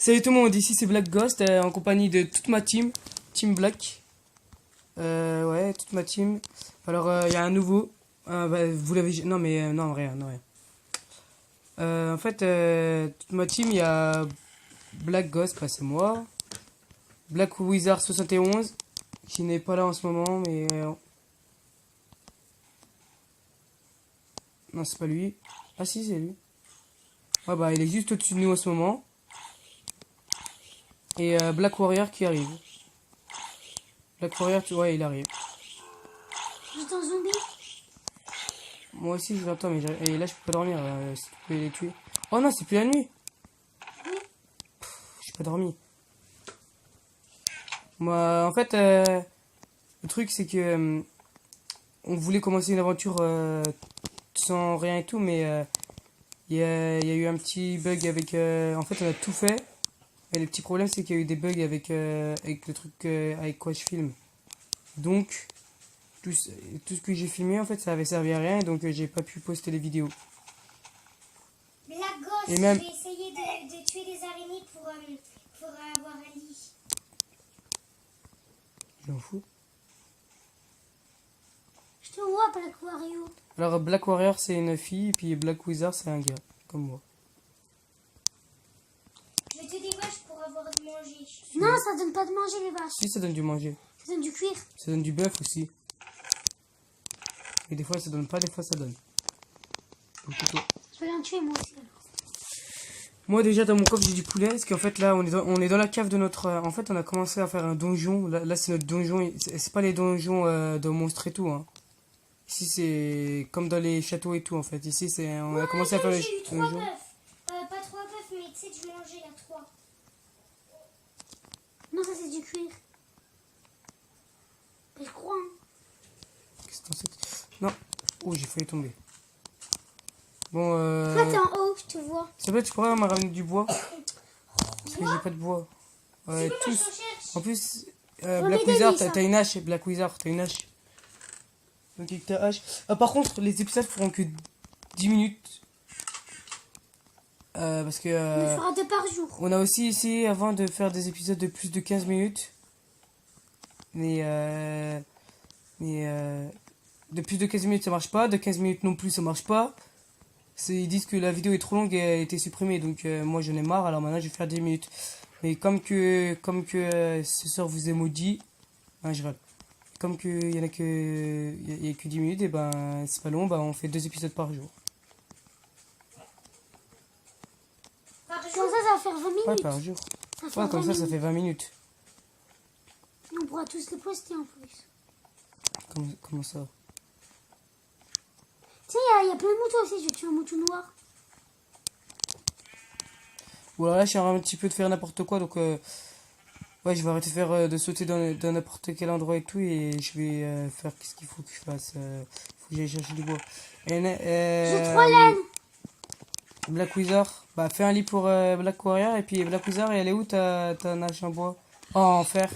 Salut tout le monde, ici c'est Black Ghost en compagnie de toute ma team, Team Black. Ouais, toute ma team. Alors il y a un nouveau. Vous l'avez. Non mais non rien, non rien. En fait, toute ma team, il y a Black Ghost, bah, c'est moi. Black Wizard 71 qui n'est pas là en ce moment, mais non c'est pas lui. Ah si c'est lui. Ouais bah il est juste au-dessus de nous en ce moment. Et Black Warrior qui arrive. Black Warrior, tu vois, il arrive. J'entends zombie. Moi aussi je l'entends, mais et là je peux pas dormir. Si tu peux les tuer. Oh non, c'est plus la nuit. J'ai pas dormi. Moi, en fait, le truc c'est que on voulait commencer une aventure sans rien et tout, mais il y a eu un petit bug avec. En fait, on a tout fait. Et le petit problème, c'est qu'il y a eu des bugs avec le truc avec quoi je filme. Donc, tout ce que j'ai filmé, en fait, ça avait servi à rien, donc j'ai pas pu poster les vidéos. Black Ghost, Et même- je vais essayer de tuer des araignées pour avoir un lit. Je m'en fous. Je te vois, Black Wario. Alors, Black Warrior, c'est une fille, et puis Black Wizard, c'est un gars, comme moi. Je vais tuer des vaches pour avoir de manger. Non, ça donne pas de manger les vaches. Si, ça donne du manger. Ça donne du cuir. Ça donne du bœuf aussi. Et des fois, ça donne pas, des fois, ça donne. Donc, plutôt. Je vais en tuer moi aussi. Moi déjà dans mon coffre j'ai du poulet parce qu'en fait là on est dans la cave de notre en fait on a commencé à faire un donjon là c'est notre donjon c'est pas les donjons de monstres et tout hein. Ici c'est comme dans les châteaux et tout en fait ici c'est on a commencé à faire les J'ai eu 3 donjons. bœufs. Pas 3 bœufs, mais tu sais, du manger là, 3. Non, ça c'est du cuir. Mais je crois. Hein. Qu'est-ce que c'est? Non. Oh j'ai failli tomber. Bon Toi t'es en haut, je te vois. s'il te plaît tu pourrais me ramener du bois parce que j'ai pas de bois. Ouais Moi, tous. je cherche. En plus Faut Black m'aider, Wizard Lisa. t'as une hache Black Wizard t'as une hache. Donc avec ta hache. Par contre les épisodes feront que 10 minutes. Parce que On le fera 2 par jour. on a aussi essayé avant de faire des épisodes de plus de 15 minutes. Mais de plus de 15 minutes ça marche pas, de 15 minutes non plus ça marche pas. Ils disent que la vidéo est trop longue et a été supprimée, donc moi j'en ai marre, alors maintenant je vais faire 10 minutes. Mais comme que ce soir vous est maudit, hein, je râle. Comme que il y en a que il y a que 10 minutes, et ben c'est pas long, ben on fait 2 épisodes par jour. Par jour. Comme ça va faire 20 minutes. Ouais, par jour. Ça fait Ouais, comme 20 ça minutes. fait 20 minutes. Et on pourra tous les poster en plus. Comment ça? Tu sais, il y a plein de moutons aussi. Je vais tuer un mouton noir. Bon alors là je suis en train un petit peu de faire n'importe quoi, donc ouais je vais arrêter de faire de sauter dans n'importe quel endroit et tout, et je vais faire qu'est-ce qu'il faut que je fasse. Il faut que j'aille chercher du bois. J'ai 3 laines. Black Wizard, bah fais un lit pour Black Warrior, et puis Black Wizard, et elle est où ta hache en bois? Oh en fer.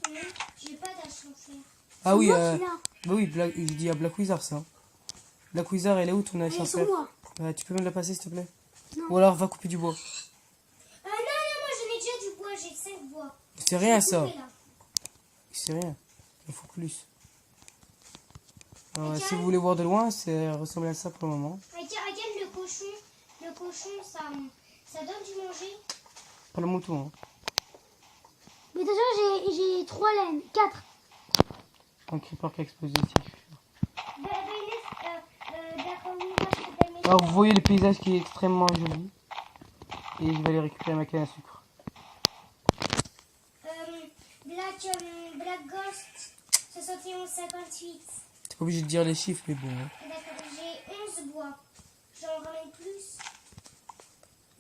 Non, j'ai pas d'hache en fer. Ah C'est oui, moi qui l'ai. bah oui, je dis à Black Wizard ça. Black Wizard, elle est où ton hache Elle en est sur fer? moi. Tu peux me la passer s'il te plaît? Non. Ou alors va couper du bois. Non, moi j'en ai déjà du bois. J'ai 5 bois. C'est rien Je vais ça. couper, là. C'est rien. Il faut plus. Alors, si vous voulez voir de loin, c'est ressemble à ça pour le moment. Regarde le cochon. Le cochon, ça donne du manger. Pas le mouton. Hein. Mais déjà, j'ai 3 laines. 4. Un creeper qui a explosé ici. D'accord, Alors vous voyez le paysage qui est extrêmement joli. Et je vais aller récupérer ma canne à sucre. Black Ghost 71,58. T'es pas obligé de dire les chiffres, mais bon. Hein. D'accord, j'ai 11 bois. J'en ramène plus.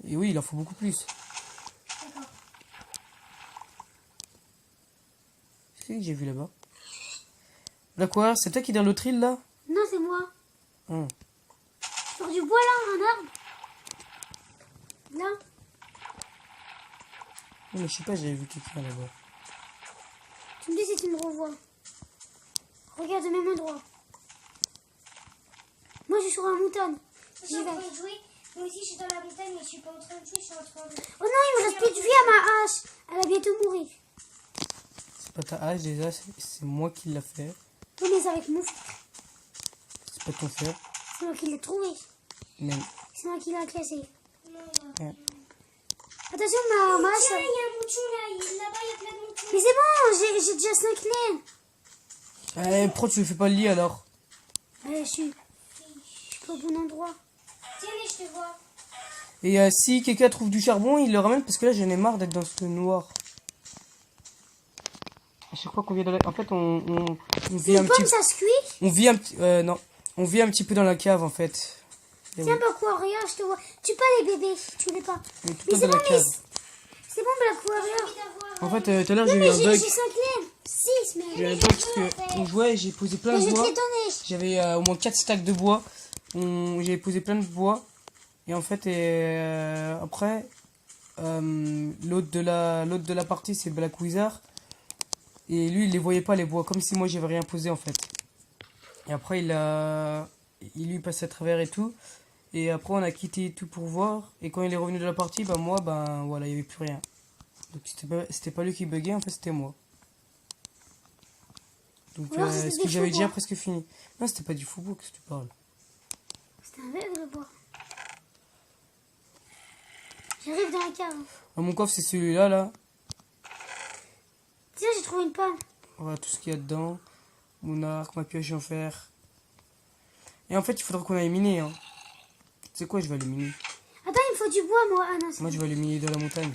Et oui, il en faut beaucoup plus. D'accord. C'est que j'ai vu là-bas. Là quoi? C'est toi qui est dans l'autre île là? Non, c'est moi. Hum. Sur du bois là, un arbre. Là. Non, mais je sais pas, j'avais vu quelqu'un là-bas. Tu me dis si tu me revois. Regarde au même endroit. Moi, je suis sur la montagne. J'y vais. Moi aussi, je suis dans la montagne, mais je suis pas en train de jouer, je suis en train de... Oh non, il me reste plus de vie à ma hache. Elle va bientôt mourir. C'est pas ta hache déjà, c'est moi qui l'a fait. Oui, mais c'est avec mon frère. C'est pas ton frère. C'est moi qui l'ai trouvé. Mais C'est moi qui l'ai cassé. ouais. Attention, ma hache... Tiens, il y a un mouton là, là-bas il y a plein de moutons. Mais c'est bon, j'ai déjà 5 laines. Pourquoi tu ne fais pas le lit alors? Je suis pas au bon endroit. Tiens, mais je te vois. Et si quelqu'un trouve du charbon, il le ramène parce que là j'en ai marre d'être dans ce noir. À chaque fois qu'on vient dans la... En fait on vit un Une petit... pomme, ça se cuit. On vit un petit... non. On vit un petit peu dans la cave en fait. Et Tiens, oui. Black Warrior, je te vois. Tu pas les bébés, tu les pas. On est tout Mais le c'est temps dans bon, la cave. c'est bon, Black Warrior. En fait tout à l'heure j'ai Non, eu mais un j'ai bug. 5 laines. 6, mais... J'ai eu un bug parce que on jouait et j'ai posé plein Mais de je te bois. l'ai donné. J'avais au moins 4 stacks de bois. J'ai posé plein de bois. Et en fait, après, l'autre de la partie, c'est Black Wizard. Et lui, il les voyait pas, les bois, comme si moi, j'avais rien posé, en fait. Et après, il lui passait à travers et tout. Et après, on a quitté tout pour voir. Et quand il est revenu de la partie, bah moi, ben voilà, il n'y avait plus rien. Donc, c'était pas lui qui buguait, en fait, c'était moi. Donc, Alors, c'était ce des que j'avais faux déjà bois. presque fini. Non, c'était pas du faux bois que tu parles. C'est un verre de bois. J'arrive dans la cave. Mon coffre, c'est celui-là, là. Tiens, j'ai trouvé une pomme. Voilà tout ce qu'il y a dedans. Mon arc, ma pioche en fer. Et en fait, il faudra qu'on aille miner. Hein. C'est quoi, je vais aller miner? Attends, il me faut du bois, moi. Ah non, c'est... Moi, je vais aller miner dans la montagne.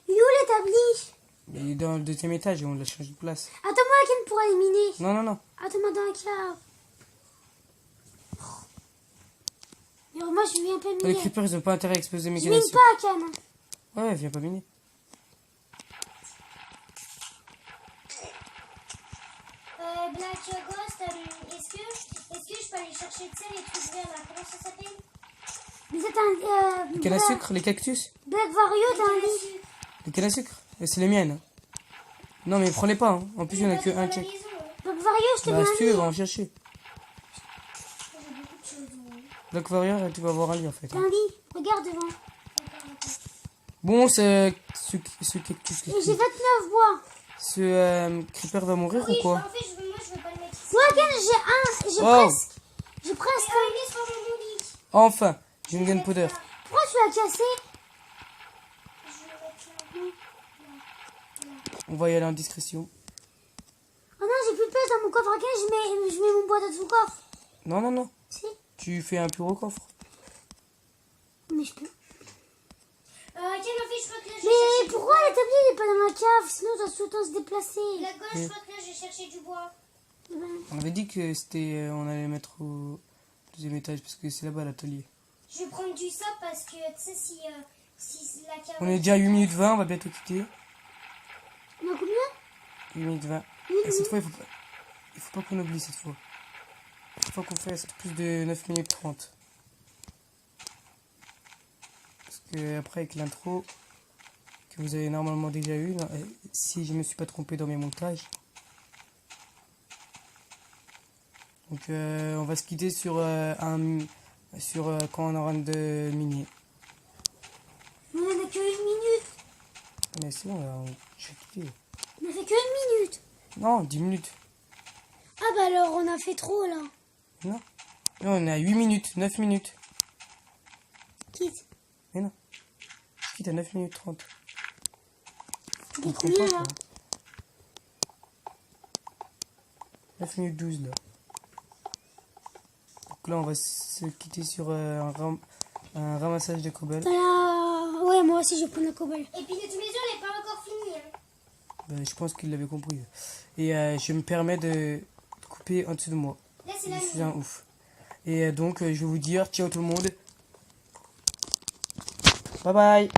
Il est où l'établi? Il est dans le deuxième étage et on l'a changé de place. Attends-moi, Ken, pour aller miner. Non, non, non. Attends-moi dans la cave. Alors, moi, je viens pas Les miner. creepers, ils ont pas intérêt à exploser mes Je cannes à mine sucre. pas, Ken. Ouais, viens pas miner. Black Ghost, est-ce que je peux aller chercher de ça, les trucs verts là? Comment ça s'appelle? Mais c'est un... Les cannes à sucre, les cactus. Black Wario, t'as un lit. Les cannes à sucre. C'est les miennes. Non, mais prends-les pas. Hein. En plus, il y en a que un check. Black Wario, je te mets Bah, si un tu veux, lit. va en chercher. Black Warrior, là, tu vas avoir un lit en fait. T'as un lit. Regarde devant. Bon, ce cactus. Et j'ai 29 bois. Ce creeper va mourir ou quoi? En fait, moi je veux pas le mettre ici. Ouais, Ken, j'ai Oh. presque. J'ai presque. Il est sur mon lit. Enfin, j'ai une gunpowder. Pourquoi tu l'as cassé? Je vais le mettre là. On va y aller en discrétion. Oh non, j'ai plus de place dans mon coffre. Ken, je mets mon bois dans ton coffre. Non, non, non. Si. Tu fais un pur au coffre. Mais je peux. Tiens, en fait, je crois que là, je vais Mais chercher pourquoi l'établi n'est pas dans la cave? Sinon, on doit tout le temps se déplacer. La gauche, je crois que là, je vais chercher du bois. On avait dit que c'était, on allait le mettre au deuxième étage parce que c'est là-bas l'atelier. Je vais prendre du sable parce que, tu sais, si la cave... On est déjà à 8 minutes 20, on va bientôt quitter. On a combien? 8 minutes 20. Et cette fois, il faut pas qu'on oublie cette fois. Cette fois qu'on fait, c'est plus de 9 minutes 30. Parce que après, avec l'intro, que vous avez normalement déjà eu, si je me suis pas trompé dans mes montages. Donc on va se quitter sur quand on aura de minier. Mais on a que 1 minute. Mais c'est bon, là, je vais quitter. On a fait que 1 minute. Non, 10 minutes. Ah bah alors, on a fait trop là. Non. Non, on est à 8 minutes, 9 minutes. Quitte. Mais non. Je quitte à 9 minutes 30. Je T'es comprends combien pas, là? quoi. 9 minutes 12 là. Donc là, on va se quitter sur un ramassage de cobble. Ouais, moi aussi je vais prendre la cobble. Et puis, notre maison, elle n'est pas encore finie. Hein. Ben, je pense qu'il l'avait compris. Et je me permets de couper en dessous de moi. Là, c'est Je la suis mienne. un ouf. Et donc, je vais vous dire ciao tout le monde. Bye bye.